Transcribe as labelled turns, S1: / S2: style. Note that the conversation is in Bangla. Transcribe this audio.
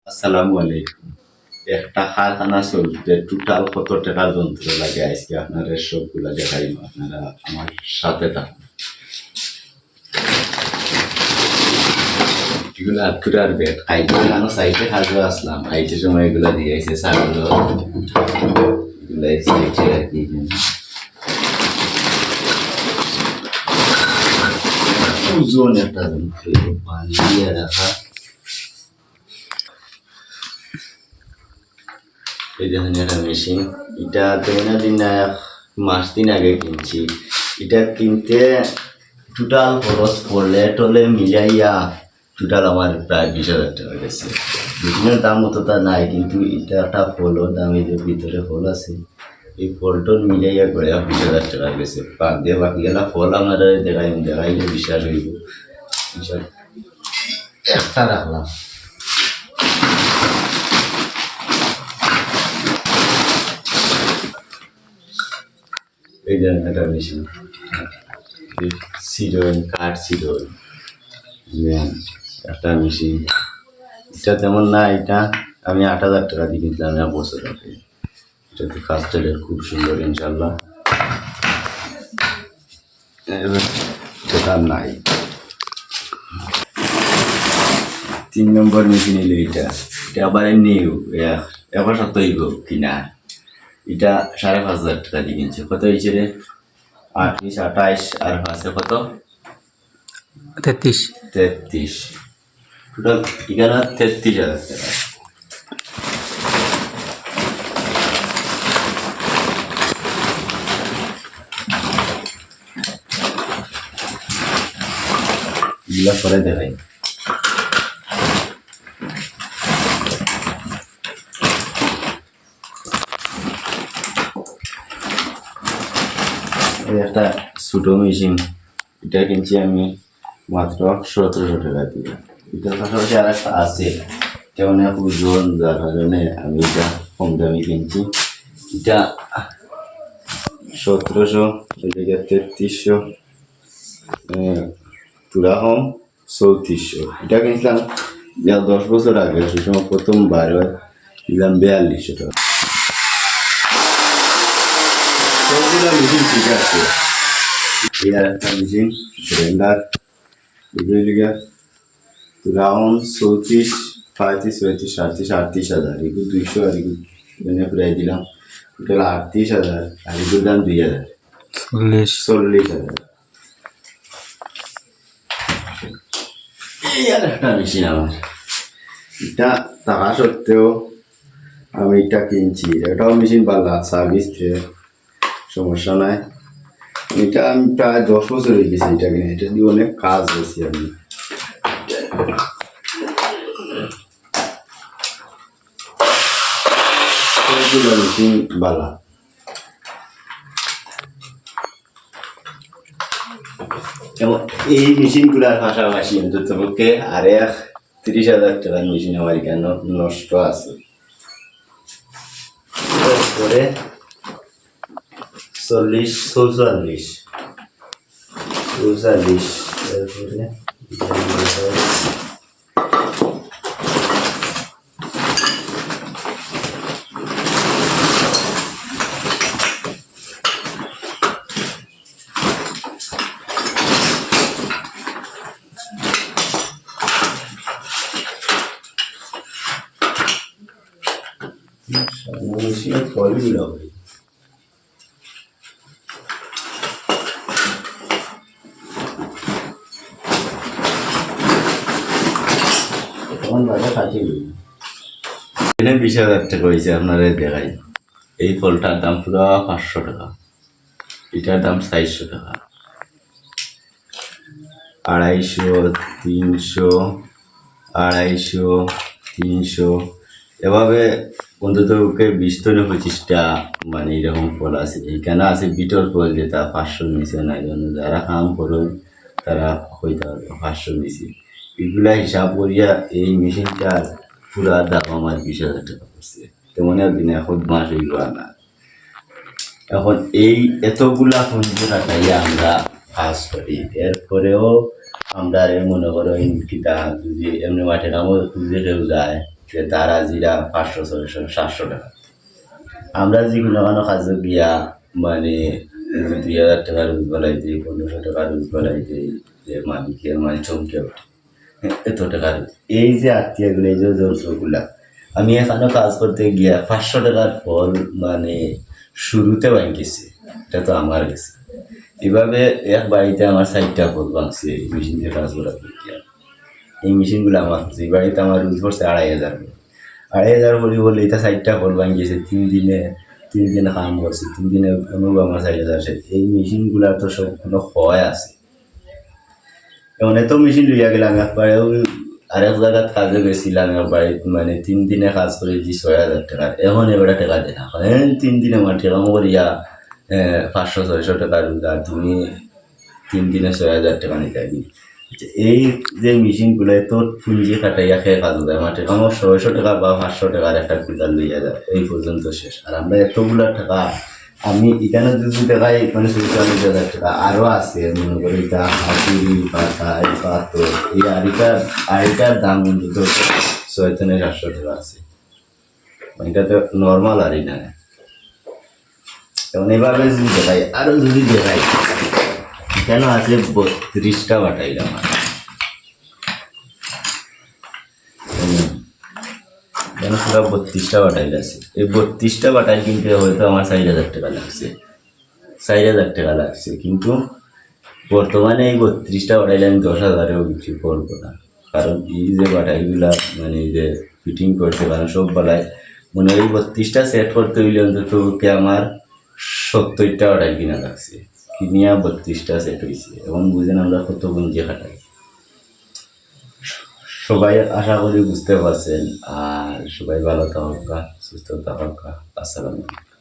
S1: আসসালামু আলাইকুম। একটা কারখানা চলতে টোটাল কত টাকার যন্ত্র লাগে আজকে আপনারা সবগুলা দেখাইব, আপনারা আমার সাথে থাকুন। এগুলো আত্মুরার বেড খাইতে আমি সাইটে হাজরা আসলাম, খাইতে সময় এগুলা দিয়েছে সারগুলো, এগুলা সাইটে রাখি। ওজন একটা যন্ত্র বানিয়ে রাখা। এই দেখেন একটা মেশিন, এটা দিন মাস দিন আগে কিনছি। এটা কিনতে টোটাল খরচ পড়লে টলে মিলাইয়া টোটাল আমার প্রায় 20,000 টাকা গেছে। মেশিনের দাম অতটা নাই, কিন্তু এটা একটা ফলও দাম, এই যে ভিতরে ফল আছে, এই ফলটোর মিলাইয়া করে 20,000 টাকা গেছে। পাক দিয়ে বাকি গেলা ফল আমার দেখাইলে বিশ্বাস হইব। একটা রাখলাম। এই যে একটা মেশিন সিডোন কাঠ সিডোন একটা মেশিন, এটা তেমন না, এটা আমি 8,000 টাকা দিয়ে কিনলাম এক বছর আগে। এটাতে কাজ চলে খুব সুন্দর ইনশাল্লাহ। সেটা নাই। 3 নম্বর মেশিন এলো এটা, এটা আবার নিউ একবার সত্যই কিনা। এটা 5,500 টাকা দিয়ে কিনছে। কত হয়েছে রে? 28, 28 আর 5 কত? 33। টোটাল এখানে 33,000 টাকা। এগুলা করে দেখাই। একটা ছোটো মেশিন, এটা কিনছি আমি মাত্র 1700 টাকা দিয়ে। এটার পাশাপাশি আর একটা আছে, এটা অনেক ওজন, যার কারণে আমি এটা কম দামি কিনছি। এটা 1700, এদিকে 3300, পুরা কম 3400। এটা কিনছিলাম 10 বছর আগে, সে সময় প্রথমবার দিলাম 4200 টাকা। সবগুলো মেশিন ঠিক আছে। এর একটা মেশিন ব্লেন্ডার, এগুলি লিখে রাউন্ড 34, 35, 36, 37, 38,000। এগুলো 200 আর এগুলো প্রায় দিলাম টোটাল 38,000, আর এগুলোর দাম 2,000, 40,000। এই আর একটা মেশিন আমার, এটা টাকা সত্ত্বেও আমি এটা কিনছি। এটাও মেশিন পাল্লা সার্ভিস দিয়ে, সমস্যা নাই। এটা আমি প্রায় 10 বছর হয়ে গেছি এটা কিনে। এটা দিয়ে অনেক কাজ হয়েছি আমি। মেশিন বালা এবং এই মেশিনগুলার পাশাপাশি অন্ততপক্ষে আর 30,000 টাকার মেশিন আমার এখানে নষ্ট আছে। তারপরে 40, 44, তারপরে মেশিনের ফলগুলো হবে। এখানে 20,000 টাকা হয়েছে, আপনারা দেখাই। এই ফলটার দাম পুরো 500 টাকা, এটার দাম 400 টাকা, 250, 300, 250, 300, এভাবে অন্তত 20-25টা মানে এরকম ফল আছে। এইখানে আছে বিটর ফল, যেটা 500 নিচে নাই, জন্য যারা কাম করো তারা হইতে হবে 500 নিচে। এগুলা হিসাব করিয়া এই মেশিনটার পুরা দাম আমার 20,000 টাকা পড়ছে। তেমন দিনে এখন মাস হইল না। এখন এই এতগুলা পুঁজি রাখাইয়া আমরা কাজ করি, এরপরেও আমরা মনে করো কিতা যদি এমনি মাঠে কামও খুঁজে কেউ যায়, যে তার আজিরা 500 600 700 টাকা। আমরা যেগুলো কোনো কাজে গিয়া মানে 2000 টাকা রোজ বাড়াই দিই, 1500 টাকা রোজ বাড়াই দিই, যে মালিকের মানে চমকে ওঠে এত টাকা রোজ। এই যে আত্মীয়গুলো, এই যে যৌথগুলা, আমি এখানে কাজ করতে গিয়া 500 টাকার ফল মানে শুরুতে ভাঙিয়েছি, এটা তো আমার গেছে। এভাবে এক বাড়িতে আমার 4টা ফল ভাঙছে এই মেশিন দিয়ে কাজ করা গিয়া। এই মেশিনগুলো আমার হচ্ছে এই বাড়িতে আমার রোজ পড়ছে 2500 করে। 2500 বলি বলে এটা 4টা ফল ভাঙিয়েছে 3 দিনে কাম করছে, 3 দিনে অনুভব আমার 4000 শেষ। এই মেশিনগুলার তো সব কোনো ক্ষয় আছে। এমন এত মেশিন লইয়া গেলাম একবারে আরেক জায়গায় কাজে গেছিলাম এক বাড়িতে, মানে 3 দিনে কাজ করে যে 6000 টাকা, এখন এবারে টাকা দেয় না। হ্যাঁ 3 দিনে আমার টাকা করিয়া 500 600 টাকা রোজগার, তুমি 3 দিনে 6000 টাকা নিতে পারবি। এই যে মেশিনগুলো এত পুঁজি খাটাইয়া খেয়ে কাজ দেয়, আমার টাকা আমার 600 টাকা বা 500 টাকার একটা কুদাল লইয়া যায়, এই পর্যন্ত শেষ। আর আমরা এতগুলা টাকা, আমি এখানে যদি দেখাই মানে 40,000 টাকা আরও আছে, মনে করি এটা হাতুড়ি পাতা এই পাথর, এই আড়িটার দাম কিন্তু 600 থেকে 700 টাকা আছে। এটা তো নর্মাল আড়ি না। এবং এভাবে যদি দেখাই, আরও যদি দেখাই, কেন আছে 32টা বাটাই আমার, কেন পুরো 32টা বাটাইল আছে। এই 32টা বাটাইল কিনতে হয়তো আমার 4000 টাকা লাগছে, 4000 টাকা লাগছে। কিন্তু বর্তমানে এই 32টা বাটাইল আমি 10,000-এও বিক্রি করবো না। কারণ এই যে বাটাইগুলা মানে এই যে ফিটিং করছে, কারণ সব বেলায় মনে হয় 32টা সেট করতে হইলে অন্তত ওকে আমার 70টা বাটাইল কিনা লাগছে, কিনিয়া 32টা সেট হয়েছে। এবং বুঝেন আমরা কত গুঞ্জে খাটাই। সবাই আশা করি বুঝতে পারছেন। আর সবাই ভালো থাকা, সুস্থ থাকা। আসসালামু আলাইকুম।